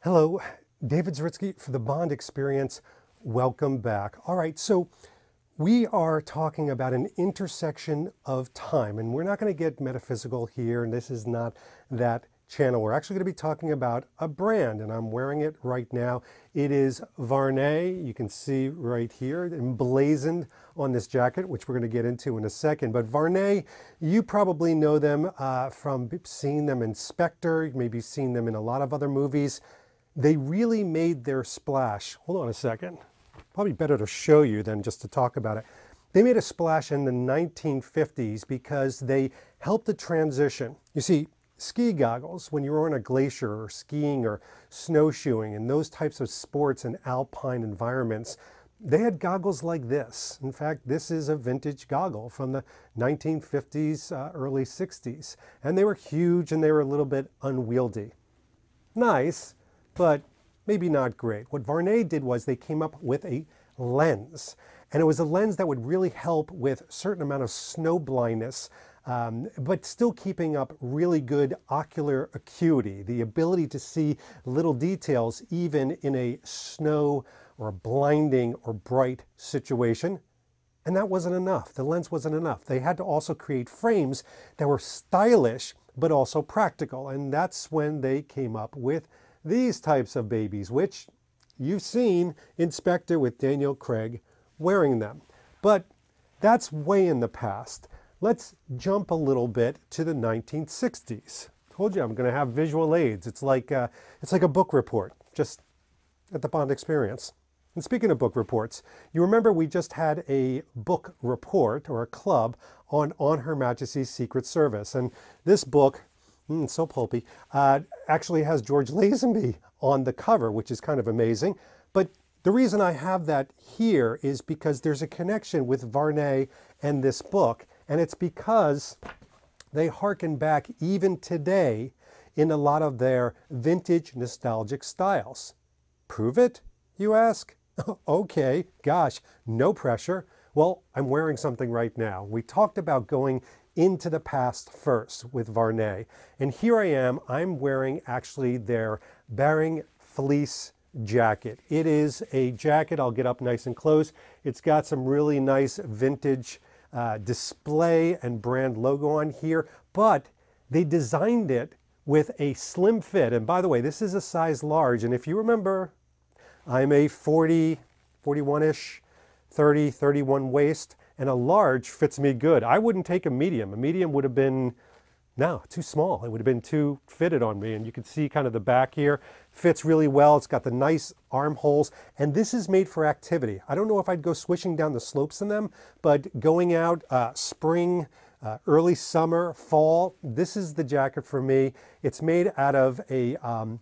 Hello, David Zaritsky for the Bond Experience. Welcome back. All right, so we are talking about an intersection of time, and we're not going to get metaphysical here, and this is not that channel. We're actually going to be talking about a brand, and I'm wearing it right now. It is Vuarnet. You can see right here, emblazoned on this jacket, which we're going to get into in a second. But Vuarnet, you probably know them from seeing them in Spectre, maybe seen them in a lot of other movies. They really made their splash. Hold on a second. Probably better to show you than just to talk about it. They made a splash in the 1950s because they helped the transition. You see, ski goggles, when you're on a glacier or skiing or snowshoeing and those types of sports in alpine environments, they had goggles like this. In fact, this is a vintage goggle from the 1950s, early 60s. And they were huge and they were a little bit unwieldy. Nice, but maybe not great. What Vuarnet did was they came up with a lens. And it was a lens that would really help with a certain amount of snow blindness, but still keeping up really good ocular acuity, the ability to see little details even in a snow or a blinding or bright situation. And that wasn't enough. The lens wasn't enough. They had to also create frames that were stylish, but also practical. And that's when they came up with these types of babies, which you've seen in Spectre with Daniel Craig wearing them. But that's way in the past. Let's jump a little bit to the 1960s. Told you I'm going to have visual aids. It's like a book report, just at the Bond Experience. And speaking of book reports, you remember we just had a book report or a club on Her Majesty's Secret Service. And this book, so pulpy, actually has George Lazenby on the cover, which is kind of amazing. But the reason I have that here is because there's a connection with Vuarnet and this book, and it's because they harken back even today in a lot of their vintage nostalgic styles. Prove it, you ask? Okay, gosh, no pressure. Well, I'm wearing something right now. We talked about going into the past first with Vuarnet. And here I am, I'm wearing actually their Baring fleece jacket. It is a jacket, I'll get up nice and close. It's got some really nice vintage display and brand logo on here, but they designed it with a slim fit. And by the way, this is a size large. And if you remember, I'm a 40, 41-ish, 30, 31 waist. And a large fits me good. I wouldn't take a medium. A medium would have been, no, too small. It would have been too fitted on me. And you can see kind of the back here. Fits really well. It's got the nice armholes. And this is made for activity. I don't know if I'd go swishing down the slopes in them, but going out spring, early summer, fall, this is the jacket for me. It's made out of a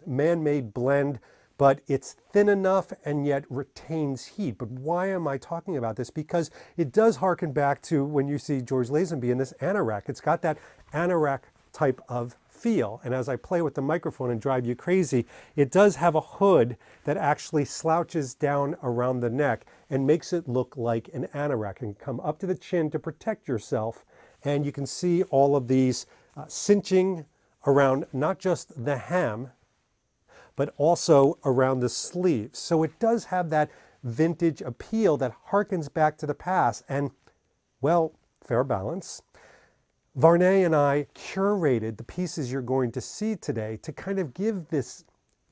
man-made blend, but it's thin enough and yet retains heat. But why am I talking about this? Because it does harken back to when you see George Lazenby in this anorak. It's got that anorak type of feel. And as I play with the microphone and drive you crazy, it does have a hood that actually slouches down around the neck and makes it look like an anorak and come up to the chin to protect yourself. And you can see all of these cinching around not just the hem, but also around the sleeves. So it does have that vintage appeal that harkens back to the past. And, well, fair balance. Vuarnet and I curated the pieces you're going to see today to kind of give this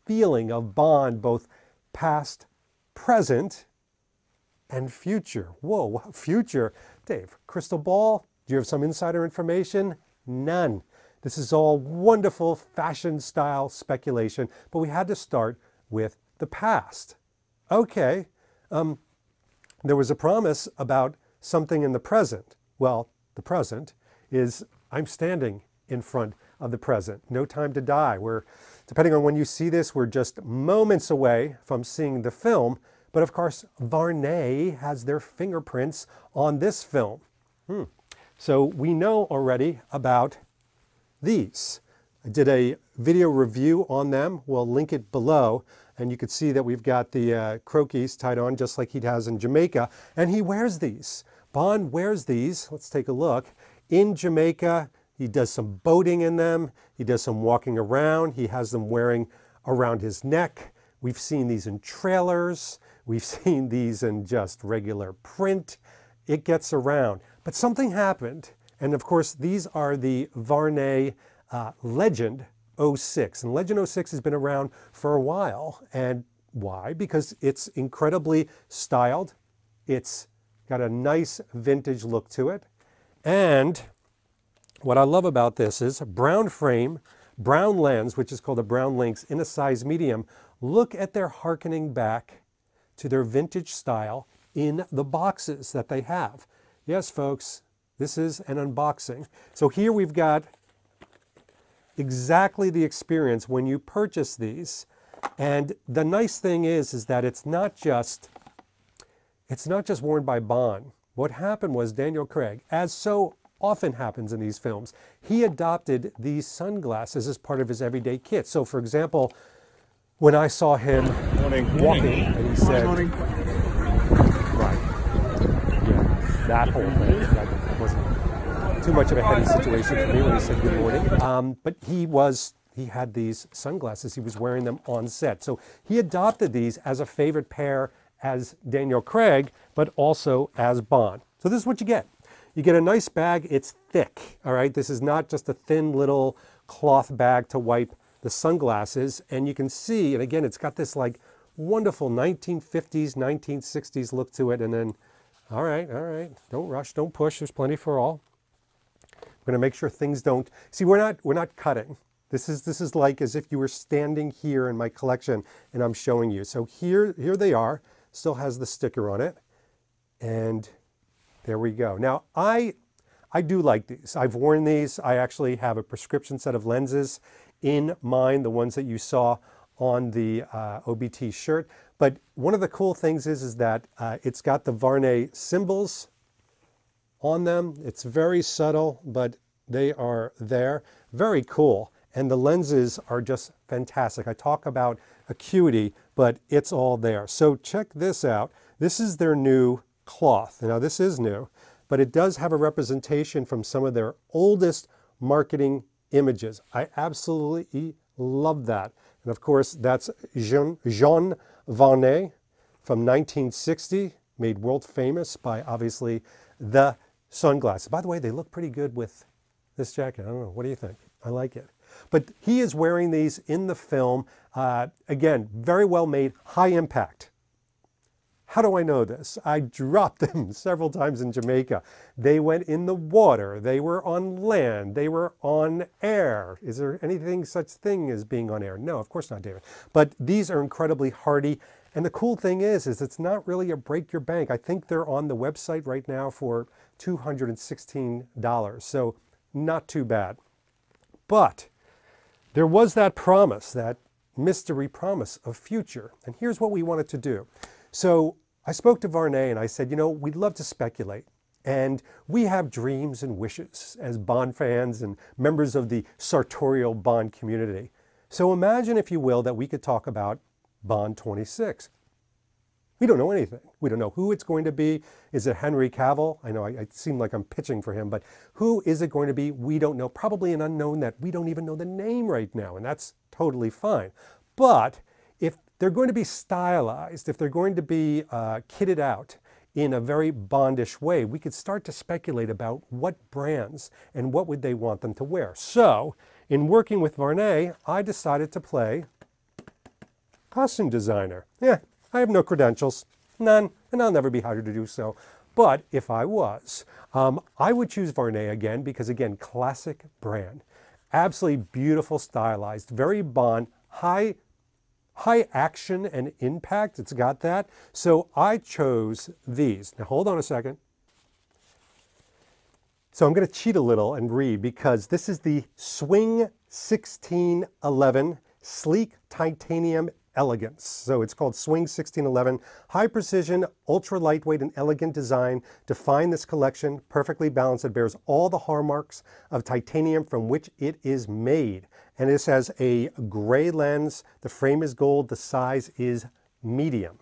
feeling of Bond, both past, present, and future. Whoa, future. Dave, crystal ball? Do you have some insider information? None. This is all wonderful fashion style speculation, but we had to start with the past. Okay, there was a promise about something in the present. Well, the present is I'm standing in front of the present. No time to die. Depending on when you see this, we're just moments away from seeing the film. But of course, Vuarnet has their fingerprints on this film. So we know already about these. I did a video review on them. We'll link it below. And you can see that we've got the croquis tied on just like he has in Jamaica. And he wears these. Bond wears these. Let's take a look. In Jamaica, he does some boating in them. He does some walking around. He has them wearing around his neck. We've seen these in trailers. We've seen these in just regular print. It gets around. But something happened. And of course, these are the Vuarnet Legend 06. And Legend 06 has been around for a while. And why? Because it's incredibly styled. It's got a nice vintage look to it. And what I love about this is brown frame, brown lens, which is called a brown lynx, in a size medium. Look at their hearkening back to their vintage style in the boxes that they have. Yes, folks, this is an unboxing. So here we've got exactly the experience when you purchase these. And the nice thing is that it's not just worn by Bond. What happened was Daniel Craig, as so often happens in these films, he adopted these sunglasses as part of his everyday kit. So for example, when I saw him walking and he said, right, yeah, that whole thing, that wasn't too much of a heady situation for me when he said good morning. But he had these sunglasses, he was wearing them on set. So he adopted these as a favorite pair as Daniel Craig, but also as Bond. So this is what you get. You get a nice bag, it's thick, all right? This is not just a thin little cloth bag to wipe the sunglasses. And you can see, and again, it's got this like wonderful 1950s, 1960s look to it. And then, all right, don't rush, don't push, there's plenty for all. I'm gonna make sure things don't, see, we're not cutting. This is like as if you were standing here in my collection and I'm showing you. So here they are, still has the sticker on it. And there we go. Now, I do like these. I've worn these. I actually have a prescription set of lenses in mine, the ones that you saw on the OBT shirt. But one of the cool things is that it's got the Vuarnet symbols on them. It's very subtle, but they are there. Very cool. And the lenses are just fantastic. I talk about acuity, but it's all there. So check this out. This is their new cloth. Now this is new, but it does have a representation from some of their oldest marketing images. I absolutely love that. And of course, that's Jean Vuarnet from 1960, made world famous by obviously the sunglasses. By the way, they look pretty good with this jacket. I don't know, what do you think? I like it. But he is wearing these in the film. Again, very well made, high impact. How do I know this? I dropped them several times in Jamaica. They went in the water. They were on land. They were on air. Is there anything such thing as being on air? No, of course not, David. But these are incredibly hardy. And the cool thing is it's not really a break your bank. I think they're on the website right now for $216. So not too bad. But there was that promise, that mystery promise of future. And here's what we wanted to do. So I spoke to Vuarnet and I said, you know, we'd love to speculate. And we have dreams and wishes as Bond fans and members of the sartorial Bond community. So imagine, if you will, that we could talk about Bond 26. We don't know anything. We don't know who it's going to be. Is it Henry Cavill? I know I seem like I'm pitching for him, but who is it going to be? We don't know. Probably an unknown that we don't even know the name right now, and that's totally fine. But if they're going to be stylized, if they're going to be kitted out in a very Bondish way, we could start to speculate about what brands and what would they want them to wear. So, in working with Vuarnet, I decided to play costume designer. Yeah, I have no credentials, none, and I'll never be hired to do so. But if I was, I would choose Vuarnet again because, again, classic brand. Absolutely beautiful, stylized, very Bond, high action and impact. It's got that. So I chose these. Now hold on a second. So I'm going to cheat a little and read because this is the Swing 1611 Sleek Titanium Elegance. So it's called Swing 1611. High precision, ultra lightweight, and elegant design define this collection. Perfectly balanced. It bears all the hallmarks of titanium from which it is made. And this has a gray lens. The frame is gold. The size is medium.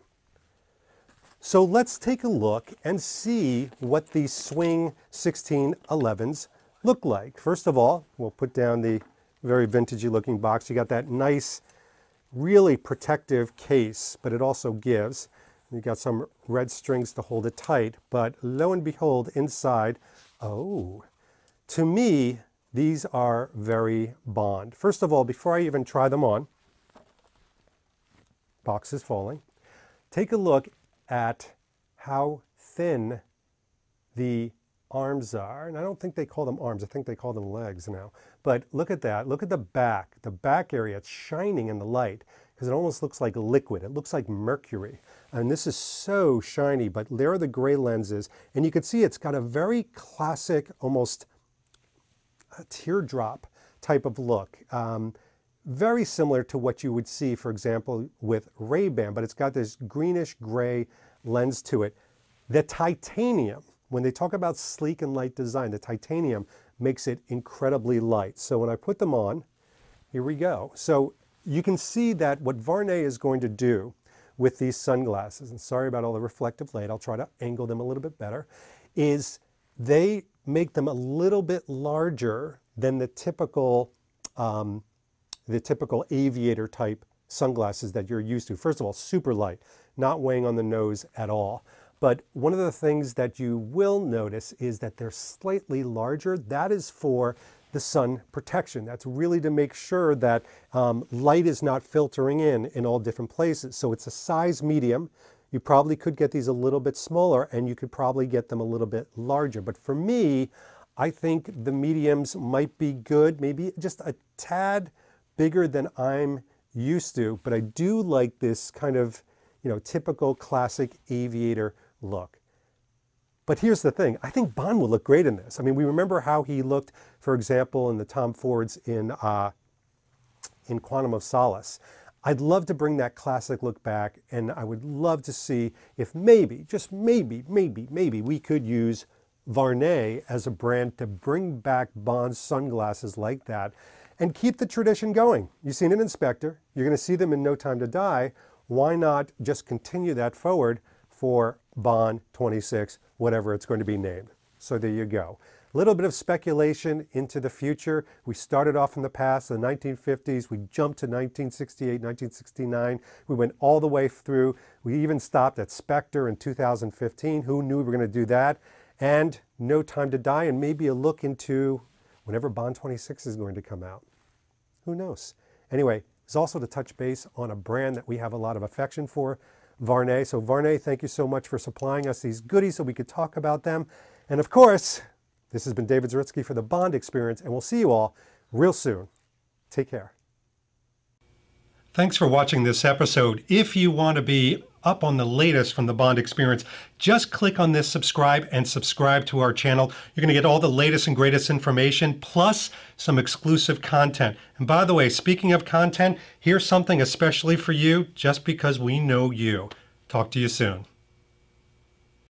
So let's take a look and see what these Swing 1611s look like. First of all, we'll put down the very vintagey looking box. You got that nice really protective case, but it also gives. You got some red strings to hold it tight, but lo and behold, inside, oh, to me, these are very Bond. First of all, before I even try them on, box is falling, take a look at how thin the arms are. And I don't think they call them arms, I think they call them legs now. But look at that, look at the back area, it's shining in the light because it almost looks like liquid. It looks like mercury. And this is so shiny, but there are the gray lenses. And you can see it's got a very classic, almost a teardrop type of look. Very similar to what you would see, for example, with Ray-Ban, but it's got this greenish gray lens to it. The titanium, when they talk about sleek and light design, the titanium makes it incredibly light. So when I put them on, here we go. So you can see that what Vuarnet is going to do with these sunglasses, and sorry about all the reflective light, I'll try to angle them a little bit better, is they make them a little bit larger than the typical Aviator type sunglasses that you're used to. First of all, super light, not weighing on the nose at all. But one of the things that you will notice is that they're slightly larger. That is for the sun protection. That's really to make sure that light is not filtering in all different places. So it's a size medium. You probably could get these a little bit smaller and you could probably get them a little bit larger. But for me, I think the mediums might be good, maybe just a tad bigger than I'm used to. But I do like this kind of, typical classic Aviator look. But here's the thing, I think Bond will look great in this. I mean, we remember how he looked, for example, in the Tom Fords in Quantum of Solace. I'd love to bring that classic look back, and I would love to see if maybe, just maybe, we could use Vuarnet as a brand to bring back Bond's sunglasses like that and keep the tradition going. You've seen an Inspector, you're going to see them in No Time to Die. Why not just continue that forward for Bond 26, whatever it's going to be named? So there you go. A little bit of speculation into the future. We started off in the past, the 1950s. We jumped to 1968, 1969. We went all the way through. We even stopped at Spectre in 2015. Who knew we were going to do that? And No Time to Die, and maybe a look into whenever Bond 26 is going to come out. Who knows? Anyway, it's also to touch base on a brand that we have a lot of affection for, Vuarnet. So Vuarnet, thank you so much for supplying us these goodies so we could talk about them. And of course, this has been David Zaritsky for the Bond Experience, and we'll see you all real soon. Take care. Thanks for watching this episode. If you want to be up on the latest from the Bond Experience, just click on this subscribe and subscribe to our channel. You're going to get all the latest and greatest information, plus some exclusive content. And by the way, speaking of content, here's something especially for you, just because we know you. Talk to you soon.